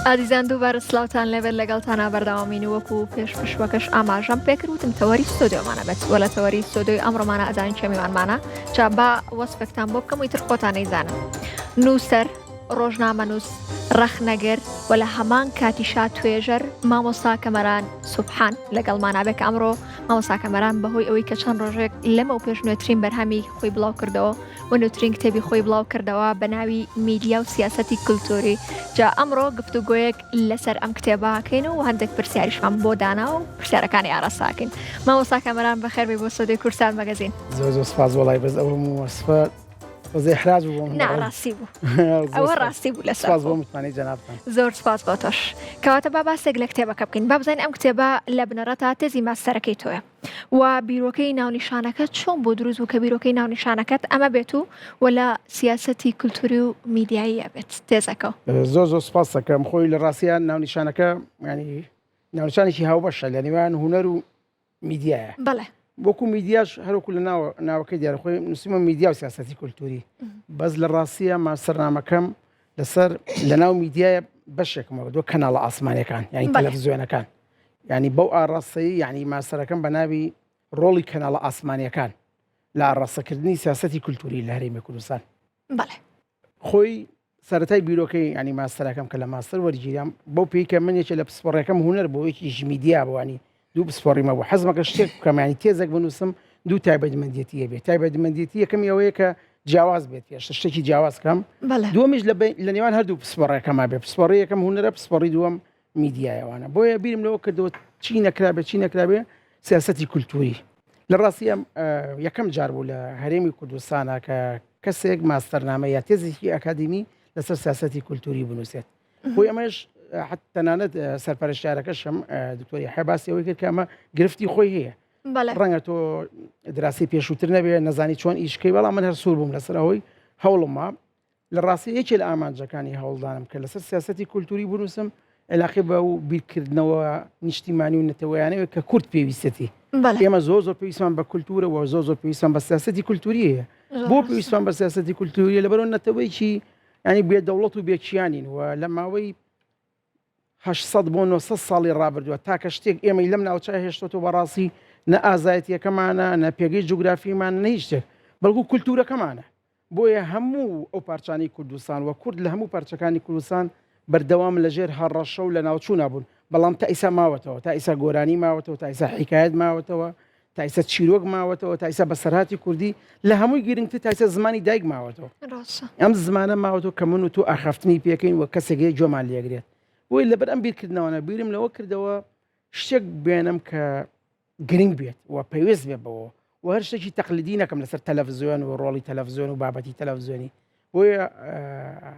ئازیزان دووبارە سلااوان لەبەر لەگەڵتانە بەرداوامین وەکو پێش پشوەکەش ئاماژەم پێکردوتم تەوەری سۆدیۆمانە بێت وە لە تەوەری سۆدۆی ئەمڕۆمانە ئەزانین چێمیوانمانە چا با وەسفێکتان بۆ بکەم ویتر خۆتانەی زانم نووسەر ڕۆژنامەنووس ڕەخنەگەر و لە هەمان کاتیشا توێژەر مامۆستا کەمەران سوبحان لەگەڵمانە بێت کە ئەمڕۆ مامۆستا کەمەران بەهۆی ئەوەی کە چەند ڕۆژێک لەمە و پێش نوێترین بەرهەمی خۆی بڵاو کردەوە و نووترین کتێبی خۆی بڵاو کردەوە بە ناوی میدیا و سیاسەتی کولتوری جا ئەمڕۆ گفتوگۆیەک لەسەر ئەم کتێباکەین و هەندێک پرسیاریشمان بۆ دانا و پرسیارەکانی ئاڕاستاکەین مامۆستا کەمەران بەخێربێ بۆ سۆدەی کورسان مەگەزین زۆر سپاس وڵای بەس ئەوە وەسفە وەزەی حراج بووم ناڕاستی بوو ئەوە ڕاستی بوو لەسەر سپاس بۆ متمانەی جەنابتان زۆر سپاس بۆ تۆش کەواتە با باسێک لە کتێبەکە بکەین با بزانین ئەم کتێبە لە بنەڕەتە تێزی ماستەرەکەی تۆیە و بیرۆکەی ناونیشانەکەت چۆن بۆ دروست بوو کە بیرۆکەی ناونیشانەکەت ئەمە بێت و وەلا سیاسەتی کولتوری و میدیایی ئەبێت تێزەکە زۆر سپاس دەکەم خۆی لە ڕاستیان ناونیشانەکە ینی ناونیشانێکی هاوبەشە لە نێوان هونەر و میدیایە بەڵێ وەکو میدیاش هەروکو لە ناوەکەی دیارەخۆی نووسیمە میدیا و سیاسەتی کولتوری بەس لە ڕاستیە ماسەرنامەکەم لەسەر لە ناو میدیایە بەشێکمەوە دۆ کەناڵە ئاسمانیەکان یعنی تەلەڤیزیۆنەکان ینی بەو ئاڕاستەیی یعنی ماسەرەکەم بە ناوی ڕۆڵی کەناڵە ئاسمانیەکان لە ئاڕاستەکردنی سیاسەتی کولتوری لە هەرێمی کوردستان بەڵێ خۆی سەرەتای بیرۆکەی ینی ماستەرەکەم کە لە ماستەر وەرگیریام بەو پێی کە من یەکێ لە پسپۆڕەکەم هونەر بۆ یەکیش میدیا بوانی دوو پسپۆڕیمە بوو حەزمەکە شتێک بکەمانی تێزێک بنووسم دوو تایبەتمەندێتیە بێت تایبەتمەندێتی یەکەم ئەوەیە کە جیاواز بێت شتێکی جیاوازکەم دووەمیش لە نێوان هەردوو پسپۆڕەکەمە بێت پسپۆڕی یەکەم هونەرە پسپۆڕی دووەم میدیایەوانە بۆیە بیرم لەوە کردەوە چی نەکرابێ سیاسەتی کولتوری لە ڕاستی یەکەم جار بوو لە هەرێمی کوردستانە کە کەسێک ماستەرنامە یا تێزێکی ئەکادمی لەسەر سیاسەتی کولتوری بنووسێت بۆی ئەمەش تەنانەت سەرپەرشتیارەکەشم دکتۆری حەباسیەوەی کرد کە ئەمە گرفتی خۆی هەیە ڕەنگە تۆ دراسی پێشووتر نەبێت نەزانی چۆن ئیشکەی بەڵام من هەر سوور بووم لەسەر ئەوەی هەوڵمە لە ڕاستی یەکێ لە ئامانجەکانی هەوڵدانم کە لەسەر سیاسەتی کولتوری بنووسم علاقی بە و بیرکردنەوە نیشتیمانی و نەتەوەیانەوە کە کورد پێویستەتی ئێمە زۆر پێویستمان بە کولتورەوە زۆر پێویستمان بە سیاسەتی کولتوریە بۆ پێویستمان بە سیاسەتی کولتوریە لەبەرەوە نەتەوەیکی ینی بێدەوڵەت و بێکیانین و لە ماوەی 800 بۆ 900 ساڵی ڕابردووە تاکە شتێک ئێمەی لەم ناوچە هێشتۆ بەڕاستی نە ئازایەتیەکەمانە نە پێگەی جوگرافیمان نە هیچ شتێک بەڵکو کولتورەکەمانە بۆیە هەموو ئەو پارچانی کوردستان و کورد لە هەموو پارچەکانی کوردستان بەردەوام لەژێر هەڕەشە و لە ناوچوو نابوون بەڵام تا ئیسا ماوەتەوە تا ئیسا گۆرانی ماوەتەوە تا ئیسا حیکایەت ماوەتەوە تا ئیسا چیرۆک ماوەتەوە تا ئیسا بەسەرهاتی کوردی لە هەمووی گرنگتر تا ئیسا زمانی دایک ماوەتەوە ئەم زمانە ماوەتەوە کە من و تۆ ئاخافتنی پێکەین و کەسێکی جۆمان لێگرێت بۆی لەبەر ئەم بیرکردنەوەە بیرم لەوە کردەوە شتێک بێنم کە گرنگ بێت و پێویست بێت بەوە و هەر شتێکی تەقلیدی نەکەم لەسەر تەلەڤیزیۆن و ڕۆڵی تەلەڤیزیۆن و بابەتی تەلەڤیزیۆنی بۆیە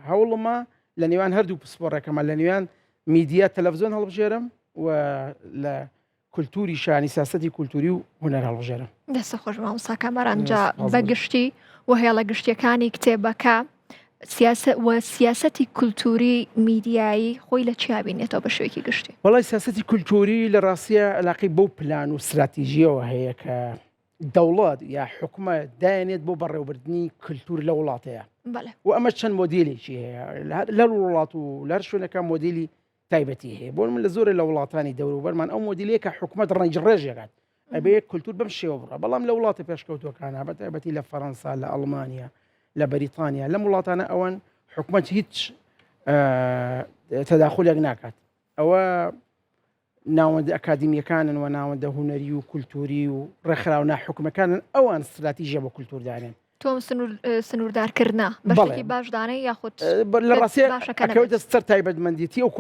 هەوڵمە لە نێوان هەردوو پسپۆڕەکەمە لە نێوان میدیا تەلەڤیزیۆن هەڵبژێرم و لە کولتوری شانی سیاسەتی کولتوری و هونەر هەڵبژێرم دەستە خۆش مامۆستا کەمەرانجا بەگشتی و هێڵە گشتیەکانی کتێبەکە سیاسەتی کولتوری میدیایی خۆی لە چیا بینێتەوە بە شوێکی گشتی وەڵای سیاسەتی کولتوری لە ڕاستیە علاقی بەو پلان و استراتیژیەوە هەیە کە دەوڵات یا حکومە دایانێت بۆ بەڕێوەبردنی کولتور لە وڵاتەیە و ئەمە چەند مۆدیلێکی هەیە لەر وڵات و لەر شوێنەکە مۆدیلی تایبەتی هەیە بۆ من لە زۆرە لە وڵاتانی دەوروبەرمان ئەو مۆدیلەیە کە حکومەت ڕەنج ڕێژێکات ئەبێ کولتور بەم شێوە بڕە بەڵام لە وڵاتە پێشکەوتوەکانە بە تایبەتی لە فەڕەنسا لە ئەڵمانیا لە بەریتانیا لەم وڵاتانە ئەوەن حکومەت هیچ تەداخولێک ناکات ئەوە ناوەندە ئەکادیمیەکانن و ناوەندە هونەری و کولتوری و ڕێکخراوە حکومەکانن ئەوان استراتیژیە بە کولتوردانێن تۆم سنووردارکردنا بەشێکی باشدانەی یاخود لە ڕاستیەکەوتە سەر تایبەتمەندێتی ئەو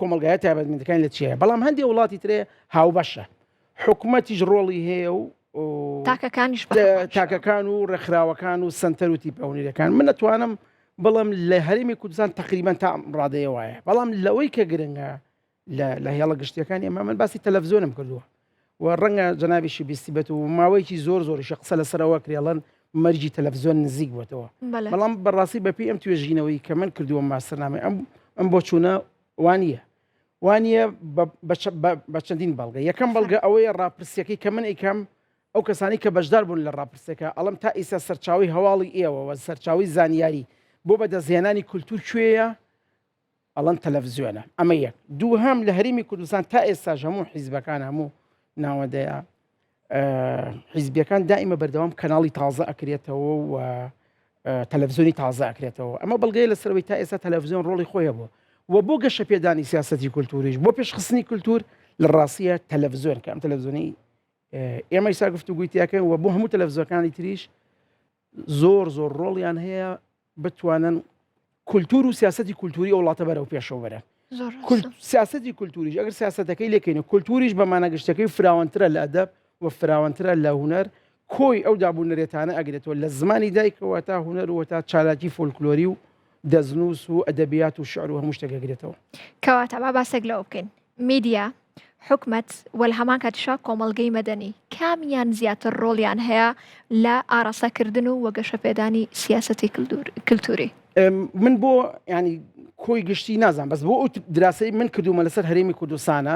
کۆمەلگایە تایبەتمەندەکان لە چیە بەڵام هەندێک وڵاتی ترێ هاوبەشە حکومەتیش ڕۆڵی هەیە و تاکەکان و ڕێکخراوەکان و سنتەر و تیپەونیرەکان من نەتوانم بەڵام لە هەرێمی کوردستان تقریبان تا ڕادەیە وایە بەڵام لەوەی کە گرنگە لە هێڵە گشتیەکانی ئەمە من باسی تەلەڤیزیۆنم کردووە و ڕەنگە جەنابیشی بیستی بێت و ماوەیەکی زۆریش قسە لەسەرەوە کرێڵەن مەرجی تەلەڤیزیۆن نزیک بووەتەوە بەڵام بەڕاستی بەپێی ئەم توێژینەوەی کە من کردووە ماستەرنامە ئەم بۆ چوونە وانە بە چەندین بەڵگە یەکەم بەڵگە ئەوەیە ڕاپرسیەکەی کە من ئەیکەم ئەو کەسانی کە بەشدار بوون لە ڕاپرسەکە ئەڵم تا ئیسا سەرچاوی هەواڵی ئێوە و سەرچاوی زانیاری بۆ بەدەستهێنانی کولتور کوێیە ئەڵەن تەلەڤیزیۆنە ئەمە یەک دووهەم لە هەرێمی کوردستان تا ئێستاش هەموو حیزبەکان هەموو ناوەندەیە حیزبیەکان دائیمە بەردەوام کەناڵی تازە ئەکرێتەوە و تەلەڤیزیۆنی تازە ئەکرێتەوە ئەمە بەڵگەیە لەسەرەوەی تا ئێستا تەلەڤیزیۆن ڕۆڵی خۆیە بووە و بۆ گەشە پێدانی سیاسەتی کولتوریش بۆ پێشخستنی کولتور لە ڕاستیە تەلەڤیزیۆن کە ئەم تەلەڤیزیۆنی ئێمە ئیسا گفتوگوی تیاکەین و بۆ هەموو تەلەڤیزیۆنەکانی تریش زۆر ڕۆڵیان هەیە بتوانن کولتور و سیاسەتی کولتوری ئەو وڵاتە بەرەو پێشەوە بەرە سیاسەتی کولتوریش ئەگەر سیاسەتەکەی لێکەینە کولتوریش بە مانەگەشتەکەی فراوانترە لە ئەدەب و فراوانترە لە هونەر کۆی ئەو دابوونەرێتانە ئەگرێتەوە لە زمانی دایکەوە تا هونەر و تا چالاکی فۆلکلۆری و دەزنووس و ئەدەبیات و شعر و هەموو شتێک ئەگرێتەوە کەواتە با باسێک لەوە بکەین میدیا حکومت وەلهەمان کاتیشا کۆمەڵگەی مەدەنی کامیان زیاتر ڕۆڵیان هەیە لە ئاڕاستەکردن و وەگەشە پێدانی سیاسەتی کللتوری من بۆ ینی کۆی گشتی نازان بەس بۆ ئەو دراسەی من کردومە لەسەر هەرێمی کوردستانە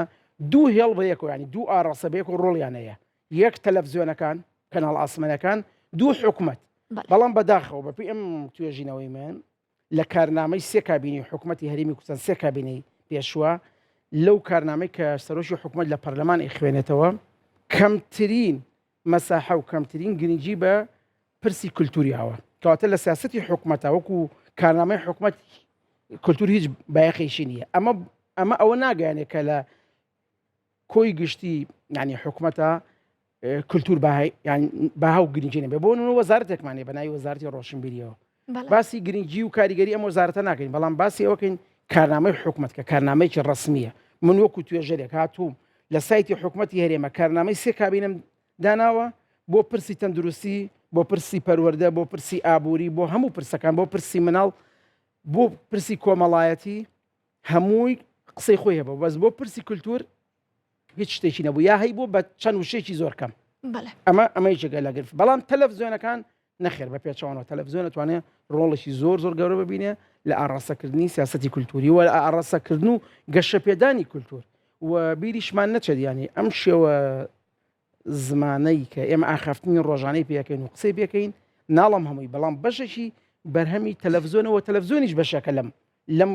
دوو هێڵ بە یەکەوە ینی دوو ئاڕاستە بە یەک و ڕۆڵیان هەیە یەک تەلەڤیزیۆنەکان کەناڵ ئاسمانەکان دوو حکومت بەڵام بەداخەوە بەپی ئەم توێژینەوەی من لە کارنامەی سێ کابینی حکوومەتی هەرێمی کوردستان سێ کابینەی پێشوە لەو کارنامەی کە سەرۆشی حکوومەت لە پەرلەمان ئەخوێنێتەوە کەمترین مەساحە و کەمترین گرنگی بە پرسی کولتوری هاوە کەواتە لە سیاسەتی حکوومەتە وەکو کارنامەی حکوومەت کولتور هیچ بایەخێشی نییە ئەمە ئەوە ناگەیانێت کە لە کۆی گشتی ینی حکوومەتە کولتور باها و گرنگی نەبێ بۆ وەزارەتێکمانێ بە ناوی وەزارەتی ڕۆشنبیریەوە باسی گرنگی و کاریگەری ئەم وەزارەتە ناکەین بەڵام باسی ئەوەکەین کارنامەی حکوومەت کە کارنامەیەکی ڕسمیە من وەکو توێژەرێک هاتووم لە سایتی حکوومەتی هەرێمە کارنامەی سێ کابینەم داناوە بۆ پرسی تەندروستی بۆ پرسی پەروەردە بۆ پرسی ئابووری بۆ هەموو پرسەکان بۆ پرسی مناڵ بۆ پرسی کۆمەڵایەتی هەمووی قسەی خۆی هەبە بەس بۆ پرسی کولتور هیچ شتێکی نەبوو یا هەی بۆ بە چەند وشێکی زۆر کەم ئەمە جگە لەگرف بەڵام تەلەڤیزیۆنەکان نەخێر بە پێچەوانەوە تەلەڤیزیۆن دەتوانێت ڕۆڵێکی زۆر گەورە ببینێ لە ئاڕاستەکردنی سیاسەتی کولتوری و لە ئاڕاستەکردن و گەشە پێدانی کولتور و بیریشمان نەچێت ینی ئەم شێوە زمانەی کە ئێمە ئاخافتنی ڕۆژانەی پێەکەین و قسەی پێکەین ناڵم هەمووی بەڵام بەشێکی بەرهەمی تەلەڤیزیۆنەوە تەلەڤیزیۆنیش بەشەکە لەم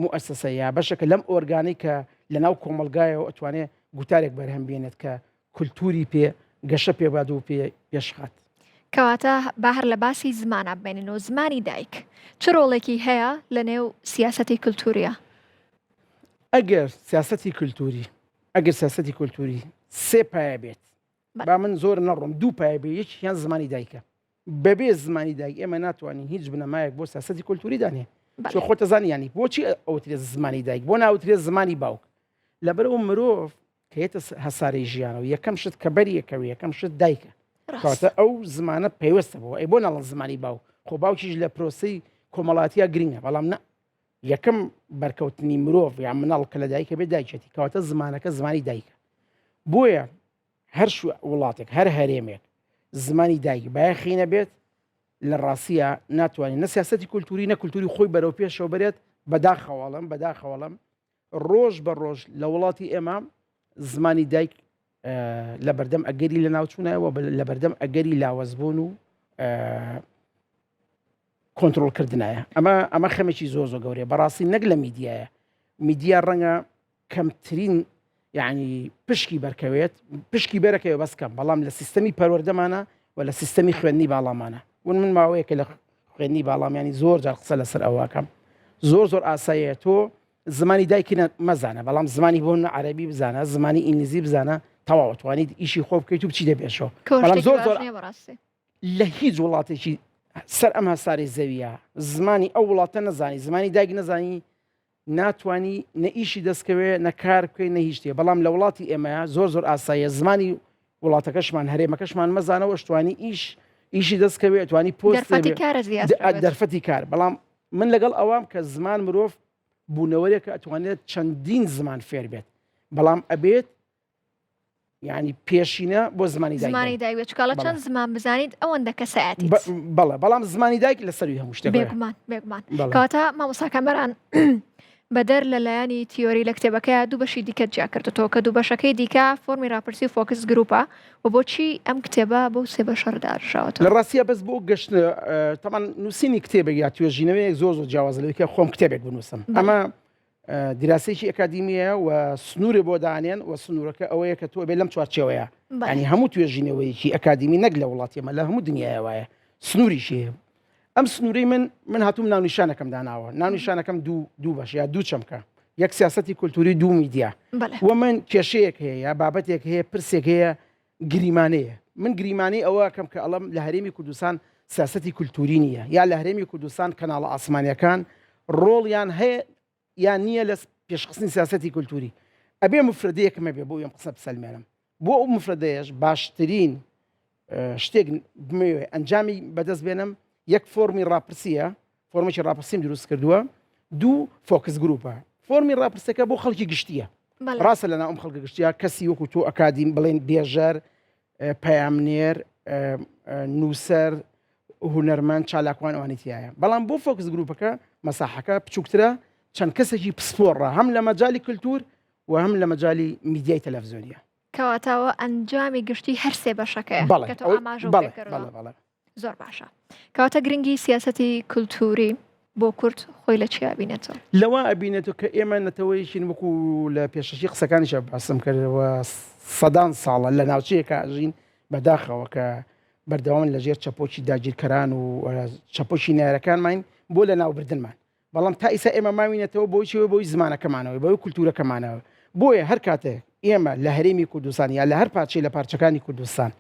مؤسسەیە بەشەکە لەم ئۆرگانەی کە لەناو کۆمەلگایەوە ئەتوانێت گوتارێک بەرهەم بێنێت کە کولتوری پێ گەشە پێبات و پێشخات کەواتە با هەر لە باسی زمانە بێنین و زمانی دایک چ ڕۆڵێکی هەیە لە نێو سیاسەتی کولتوریە ئەگەر سیاسەتی کولتوری سێ پایە بێت با من زۆر نەڕۆم دوو پایە بێ یەکیان زمانی دایکە بەبێ زمانی دایک ئێمە ناتوانین هیچ بنەمایەک بۆ سیاسەتی کولتوری دانێ چۆ خۆتە زانی ینی بۆچی ئەوترێت زمانی دایک بۆ ناوترێت زمانی باوک لەبەرەوە مرۆڤ کە هێتە هەساری ژیانەوە یەکەم شت کە بەریەکەوێ یەکەم شت دایکە کاتە ئەو زمانە پێوەستە بۆ ئەی بۆ ناڵن زمانی باوک خۆ باوکیش لە پرۆسی کۆمەڵاتیە گرنگە بەڵام نە یەکەم بەرکەوتنی مرۆڤ یان مناڵ کە لە دایکە بێ دایکێتی کەواتە زمانەکە زمانی دایکە بۆیە هەر وڵاتێک هەر هەرێمێک زمانی دایک بایەخینە بێت لە ڕاستیە ناتوانین نە سیاسەتی کولتوری نە کولتوری خۆی بەرەو پێشەوە بێت بەداخەوەڵم ڕۆژ بە ڕۆژ لە وڵاتی ئێمە زمانی دایک لە بەردەم ئەگەری لە ناوچوونەوە لە بەردەم ئەگەری لاوەزبوون و کۆنتڕۆڵکردنایە ئەمە خەمێکی زۆر گەورەیە بەڕاستی نەک لە میدیایە میدیا ڕەنگە کەمترین یعنی پشکی بەرکەوێت پشکی بەرەکەوێ بەسکەم بەڵام لە سیستەمی پەروەردەمانە و لە سیستەمی خوێندنی باڵامانە من ماوەیەکە لە خوێندنی باڵامیانی زۆر جار قسە لەسەر ئەوواکەم زۆر ئاساییە تۆ زمانی دایکی مەزانە بەڵام زمانی بۆ عەرەبی بزانە زمانی ئینگلیزی بزانە تەواو توانیت ئیشی خۆ بکەیت و بچی دەبێشەوە بەڵام زۆر لە هیچ وڵاتێکی سەر ئەم هەساری زەویە زمانی ئەو وڵاتە نەزانی زمانی دایک نەزانی ناتوانی نە ئیشی دەستکەوێ نەکار بکەین نە هیچ شتێ بەڵام لە وڵاتی ئێمەیە زۆر ئاساییە زمانی وڵاتەکەشمان هەرێمەکەشمان مەزانەوە توانی ئیشی دەستکەوێ توانی پۆست دەرفەتی کار بەڵام من لەگەڵ ئەوام کە زمان مرۆڤ بوونەوەرێکە ئەتوانێت چەندین زمان فێر بێت بەڵام ئەبێت ینی پێشینە بۆ زمانی دایک چکاڵە چەند زمان بزانیت ئەوەندە کەسایەتی بەڵام زمانی دایک لەسەروی هەموو شتێک بێگومان کەواتە مامۆستا کامەران بەدەر لەلایەنی تیۆری لە کتێبەکەی دوو بەشی دیکە جیا کردەوە کە دوو بەشەکەی دیکە فۆرمی راپرسی و فۆکس گروپە و بۆچی ئەم کتێبە بەو سێ بەشەرداژاوەتەوە لە ڕاستیە بەس بۆ گەشتن تەمان نووسینی کتێبێک یا توێژینەوەیەک زۆر جیاواز لەوەی کە خۆم کتێبێک بنووسم ئەمە دراسەیەکی ئەکادیمیە و سنوورێ بۆ دانێن و سنوورەکە ئەوەیە کە تۆ بێ لەم چوارچێوەیە ینی هەموو توێژینەوەیکی ئەکادیمی نەک لە وڵاتیمە لە هەموو دنیاە وایە سنووریشێ ئەم سنووری من هاتووم ناونیشانەکەم داناوە ناونیشانەکەم دوو بەش یا دوو چەمکە یەک سیاسەتی کولتوری دوو میدیا و من کێشەیەک هەیە یا بابەتێک هەیە پرسێک هەیە گریمانەیە من گریمانەی ئەوەکەم کە ئەڵم لە هەرێمی کوردستان سیاسەتی کولتوری نییە یا لە هەرێمی کوردستان کەناڵە ئاسمانیەکان ڕۆڵیان هەیە یان نییە لە پێشخستنی سیاسەتی کولتوری ئەبێ مفردەیەکمە بێ بۆ ئەم قسە بسەلمێنم بۆ ئەو مفردەیەش باشترین شتێک بمەوێ ئەنجامی بەدەست بێنم یەک فۆرمی ڕاپرسیە فۆرمێکی ڕاپرسیم دروست کردووە دوو فۆکس گروپە فۆرمی ڕاپرسەکە بۆ خەڵکی گشتیە ڕاستە لەنا ئەم خەڵکە گشتیە کەسی وەکو تۆ ئەکادیم بڵێن بێژەر پەیامنێر نووسەر هونەرمەند چالاکوان ئەوانی تایە بەڵام بۆ فۆکس گروپەکە مەساحەکە بچووکترە چەند کەسێکی پسپۆڕە هەم لە مەجای کولتور و هەم لە مەجای میدیای تەلەڤیزیۆنیە کەواتەوە ئەنجامی گشتی هەر سێ بەشەکەیە کە تۆ ئاماژە کردووە زۆر باشە کەواتە گرنگی سیاسەتی کولتوری بۆ کورد خۆی لە چیا بینێتەوە لەوە ئەبینێتەوە کە ئێمە نەتەوەیشین وەکو لە پێشەشی قسەکانیشە باسم کردەوە سەدان ساڵە لە ناوچەیەکە ئاژین بەداخەوە کە بەردەوام لەژێر چەپۆکی داگیرکەران و چەپۆکی نارەکانمان بۆ لە ناوبردنمان بەڵام تا ئیسا ئێمە ماوینێتەوە بۆی زمانەکەمانەوەی بۆی کولتورەکەمانەوە بۆیە هەر کاتێک ئێمە لە هەرێمی کوردستان یا لە هەر پارچەی لە پارچەکانی کوردستان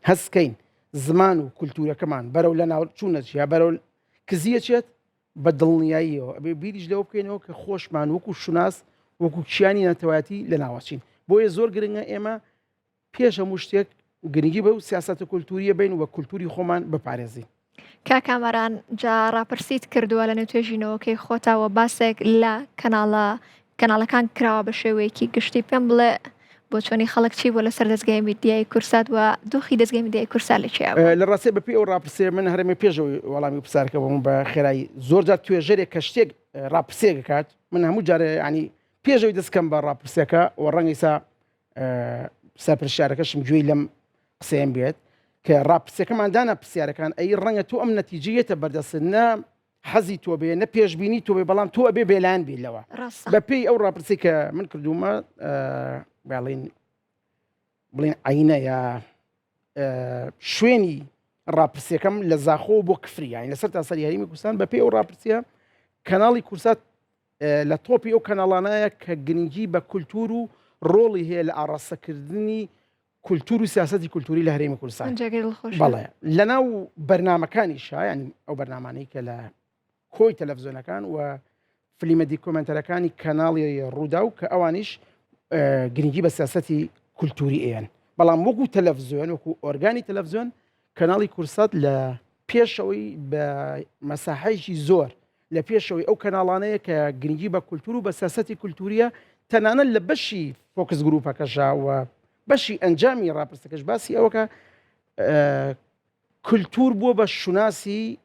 هەستکەین زمان و کولتورەکەمان بەرەو لە ناو چوونەچ یا بەرەو کزیەچێت بە دڵنیاییەوە ئەبێ بیریش لەوە بکەینەوە کە خۆشمان وەکو شوناس وەکو کیانی نەتەواتی لە ناوەچین بۆیە زۆر گرنگە ئێمە پێش هەموو شتێک گرنگی بە و سیاسەتە کولتوریە بین وە کولتوری خۆمان بپارێزین کاکامەران جا ڕاپرسیت کردووە لە نێوتێژینەوەکەی خۆتاوە باسێک لە کەناڵەکان کراوە بە شێوەیەکی گشتی پێم بڵێ بۆ چۆنی خەڵک چی بۆ لەسەر دەستگای میدیای کورسات و دۆخی دەستگای میدیای کورسات لە چیاوە لە ڕاستی بەپێ ئەو ڕاپرسێ من هەرێمە پێشەوەی وەڵامی پرسیارکەوەم بە خێرایی زۆرجار توێژەرێک کە شتێک ڕاپرسێک کات من هەموو جارێ ینی پێشەوەی دەستکەم بە ڕاپرسەکە و ڕەنگەی سەرپرشارەکەشم گوێی لەم قسەیان بێت کە ڕاپرسەکەمان دانا پرسیارەکان ئەی ڕەنگە تۆ ئەم نەتیجەیەتە بەردەست نە حەزی تۆ بێ نە پێشبینی تۆ بێ بەڵام تۆ ئەبێ بێلان بێ لەوە بەپێی ئەو ڕاپرسی کە من کردومە بڵین عینە یا شوێنی ڕاپرسیەکەم لە زاخۆ بۆ کفریانی لەسەر تاسەری هەرێمی کوردستان بەپێی ئەو ڕاپرسیە کەناڵی کورسات لە تۆپی ئەو کەناڵانەیە کە گرنگی بە کولتور و ڕۆڵی هەیە لە ئاڕاستەکردنی کولتور و سیاسەتی کولتوری لە هەرێمی کوردستان بەڵێ لەناو بەرنامەکانیشە ینی ئەو بەرنامانەی کە لە کۆی تەلەڤیزیۆنەکان و فلیمە دیکۆمنتەرەکانی کەناڵی ڕوودا و کە ئەوانیش گرنگی بە سیاسەتی کولتوری ئێن بەڵام وەکو تەلەڤیزیۆن وەکو ئۆرگانی تەلەڤیزیۆن کەناڵی کورسات لە پێشەوەی بە مەساحەیەکی زۆر لە پێشەوەی ئەو کەناڵانەیە کە گرنگی بە کولتور و بە سیاسەتی کولتوریە تەنانەت لە بەشی فۆکس گروپەکەشەوە بەشی ئەنجامی ڕاپرسەکەش باسی ئەوەکە کولتور بووە بە شوناسی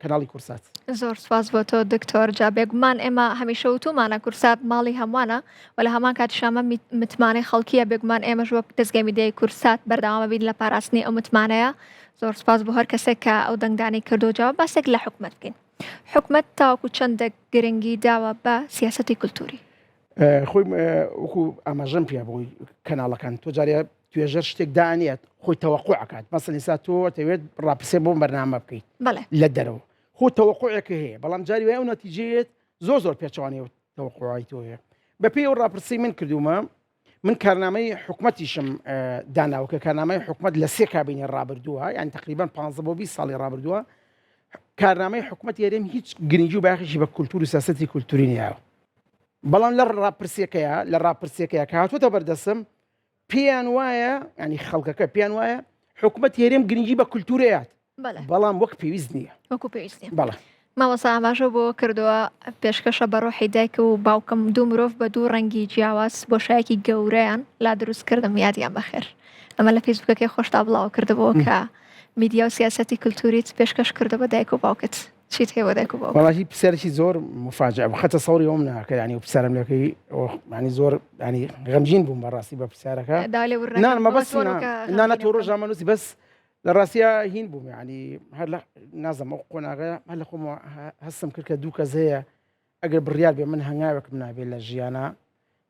کەناڵی کورسات زۆر سپاس بۆ تۆ دکتۆر جا بێگومان ئێمە هەمیشە وتومانە کورسات ماڵی هەمووانە و لە هەمان کاتیشامە متمانەی خەڵکیە بێگومان ئێمەش وەک دەستگای میدیای کورسات بەردەوامە بین لە پاراستنی ئەو متمانەیە زۆر سپاس بۆ هەر کەسێک کە ئەو دەنگدانی کردو جواب باسێک لە حکومەت بکەین حکومەت تاوەکو چەندە گرنگی داوە بە سیاسەتی کولتوری خۆی وەکو ئاماژەم پێ بۆی کەناڵەکان تۆ جارێ توێژەر شتێک دانێت خۆی تەوەقوعەکات مەسەڵەن ئێستا تۆ دەوێت ڕاپرسێ بۆ بەرنامە بکەیت لە دەرەوە خۆ تەوەقوعێکی هەیە بەڵام جاری وایە ئەو نەتیجەیەت زۆر پێچوانێ و تەوەقوعی تۆ هەیە بەپێی ئەو ڕاپرسی من کردومە من کارنامەی حکومەتیشم داناوە کە کارنامەی حکومەت لە 3 کابینی ڕابردووە یعنی تقریبا 15 بۆ 20 ساڵی ڕابردووە کارنامەی حکومەت یارێم هیچ گرنگی و باخیشی بە کولتور و سیاسەتی کولتوری نییە بەڵام لە ڕاپرسیەکەیە کە هاتوۆتە بەردەسم پێیان وایە ینی خەڵکەکە پێیان وایە حکومەت هێرێم گرنگی بە کولتورەیەات بەڵام وەک پێویست نییە وەکو پێویست نییە بەڵێ مامۆستا ئاماژە بۆ کردووە پێشکەشە بە ڕۆحی دایک و باوکم دوو مرۆڤ بە دوو ڕەنگی جیاواز بۆشایەکی گەورەیان لا دروستکردم یادیان بەخێر ئەمە لە فیسبوکەکەی خۆشتا بڵاو کردبەوە کە میدیا و سیاسەتی کولتوریت پێشکەش کردە بە دایک و باوکت چیت هەیە بە دایک و باوک وەڵاهی پسرێکی زۆر مفاجئ بوو خەتە سەوری ئەوم ناکە ینی و پسرم لەکەی ینی زۆر ینی غەمگین بووم بەڕاستی بە پرسیارەکە نانە تۆ ڕۆژە نووسی بەس لە ڕاستیە هین بووم ینی هەر لە نازم ئەو قۆناغە هەر لە خۆم هەستم کرد کە دوو کەس هەیە ئەگەر بڕیار بێ من هەنگاوێکم نابێت لە ژیانە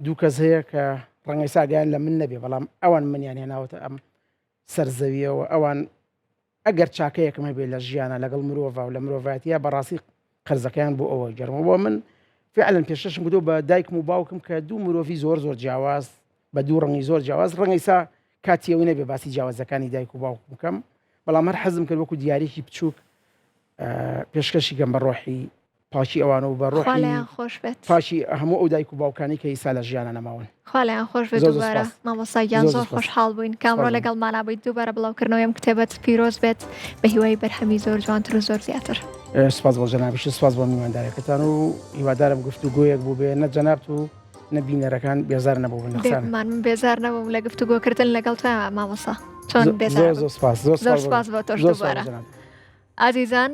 دوو کەس هەیە کە ڕەنگەی ساگەیان لە من نەبێ بەڵام ئەوان منیان هێناوەتە ئەم سەرزەویەوە ئەوان ئەگەر چاکەیەکم هەبێت لە ژیانە لەگەڵ مرۆڤ و لە مرۆڤایەتیە بەڕاستی قەرزەکەیان بۆ ئەوە گەڕمەوە من فعلا پێشەشم گوتۆ بە دایکم و باوکم کە دوو مرۆڤی زۆر زۆر جیاواز بە دوو ڕەنگی زۆر جیاواز ڕەنگەی سا کاتیەوەی نەبێ باسی جیاوازەکانی دایک و باوکم بکەم بەڵام هەر حەزم کرد وەکو دیارێکی بچووک پێشکەشی گەم بە ڕۆحی پاشی ئەوانە و بە ڕۆحی خاڵیان خۆش بێت پاشی هەموو ئەو دایک و باوکانی کە ئیسا لە ژیانە نەماون خاڵیان خۆش بێت زۆر دووبارە سپاس. مامۆستاگیان زۆر زۆر سپاس. خۆشحاڵ بووین کامڕۆ سپاس. لەگەڵمانە بوویت دووبارە بڵاوکردنەوەی کتێبەت پیرۆز بێت بە هیوای بەرهەمی زۆر جوانتر و زۆر زیاتر سپاس بۆ جەنابیش سپاس بۆ میواندارەکەتان و هیوادارم گفتوگۆیەک بوو بێ نە جەنابەت و نە بینەرەکان بێزار نەبوو بن لە قسانە. من بێزار نەبووم لە گفتوگۆکردن لەگەڵ تۆ مامۆستا چۆن بێزار زۆر زۆر سپاس زۆر سپاس بۆ تۆش زۆر دووبارە جەناب. ئازیزان